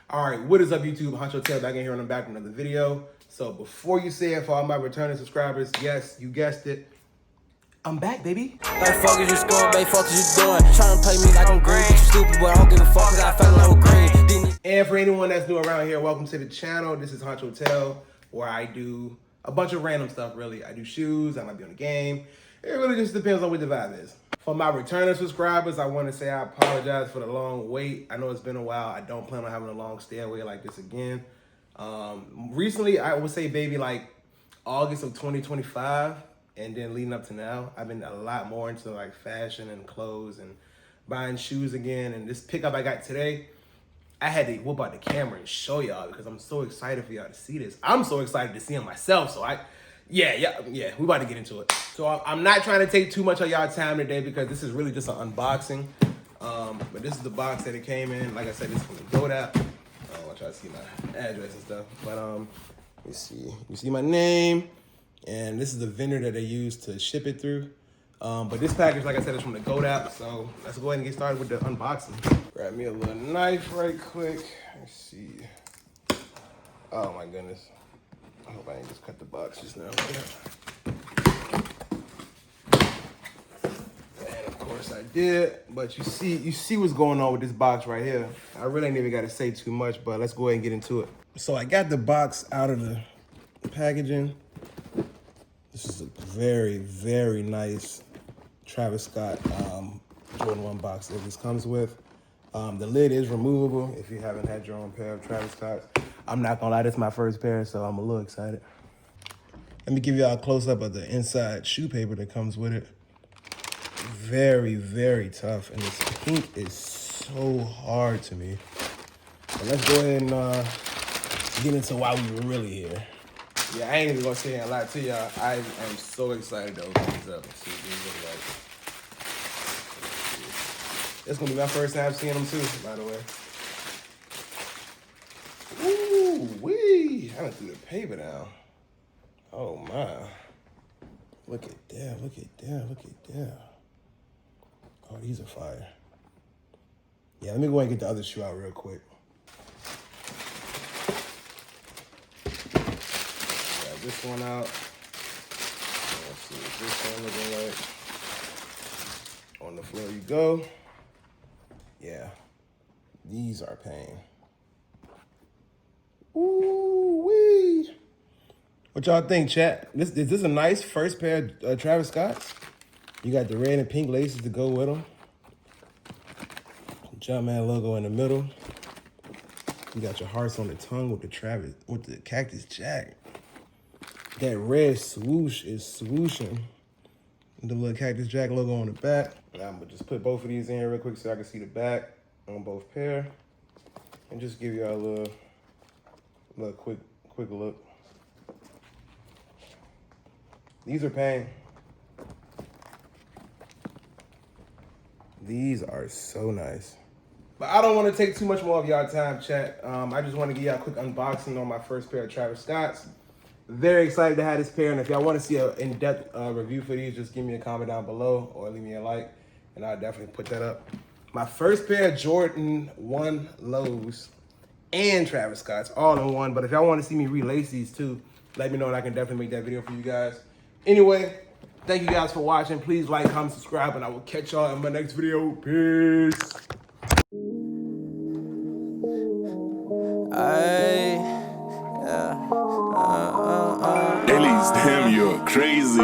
All right, what is up, YouTube? Honcho Tail back in here and I'm back with another video. So before you say it, for all my returning subscribers, yes, you guessed it, I'm back, baby. Like fuck is you scoring, babe, fuck is you doing? Trying to play me like I'm green, but you stupid, but I don't give a fuck cause I fell in love with green. And for anyone that's new around here, welcome to the channel. This is Honcho Tail, where I do a bunch of random stuff, really. I do shoes, I might be on a game. It really just depends on what the vibe is. For my returning subscribers, I want to say I apologize for the long wait. I know it's been a while. I don't plan on having a long stay away like this again. Recently, I would say maybe like August of 2025, and then leading up to now, I've been a lot more into like fashion and clothes and buying shoes again. And this pickup I got today, I had to whip out the camera and show y'all because I'm so excited for y'all to see this. I'm so excited to see it myself. So yeah, we about to get into it. So I'm not trying to take too much of y'all time today because this is really just an unboxing. But this is the box that it came in. Like I said, this is from the Goat app. I don't want y'all to see my address and stuff. But let's see. You see my name, and this is the vendor that they use to ship it through. But this package, like I said, is from the Goat app. So let's go ahead and get started with the unboxing. Grab me a little knife right quick. Let's see. Oh my goodness. I hope I didn't just cut the box just now. And of course I did. But you see what's going on with this box right here. I really ain't even got to say too much, but let's go ahead and get into it. So I got the box out of the packaging. This is a very, very nice Travis Scott Jordan 1 box that this comes with. The lid is removable if you haven't had your own pair of Travis Scotts. I'm not gonna lie, this is my first pair, so I'm a little excited. Let me give y'all a close up of the inside shoe paper that comes with it. Very, very tough, and this pink is so hard to me. But let's go ahead and get into why we were really here. Yeah, I ain't even gonna sit here and lie to y'all. I am so excited to open these up and see what these look like. It's gonna be my first time seeing them too, by the way. Ooh, wee! I done threw the paper down. Oh my. Look at that, look at that, look at that. Oh, these are fire. Yeah, let me go ahead and get the other shoe out real quick. Got this one out. Let's see what this one looking like. On the floor you go. Yeah, these are pain. Ooh-wee. What y'all think, chat? Is this a nice first pair of Travis Scotts? You got the red and pink laces to go with them. Jumpman logo in the middle. You got your hearts on the tongue with the Cactus Jack. That red swoosh is swooshing. The little Cactus Jack logo on the back. I'm gonna just put both of these in here real quick so I can see the back on both pair. And just give y'all a little quick look. These are pain. These are so nice. But I don't want to take too much more of y'all time, chat. I just want to give y'all a quick unboxing on my first pair of Travis Scotts. Very excited to have this pair, and if y'all want to see an in-depth review for these, just give me a comment down below or leave me a like, and I'll definitely put that up. My first pair of Jordan 1 lows and Travis Scotts all in one, but if y'all want to see me relace these two, let me know and I can definitely make that video for you guys. Anyway, thank you guys for watching. Please like, comment, subscribe, and I will catch y'all in my next video. Peace. Ellis, damn, you're crazy.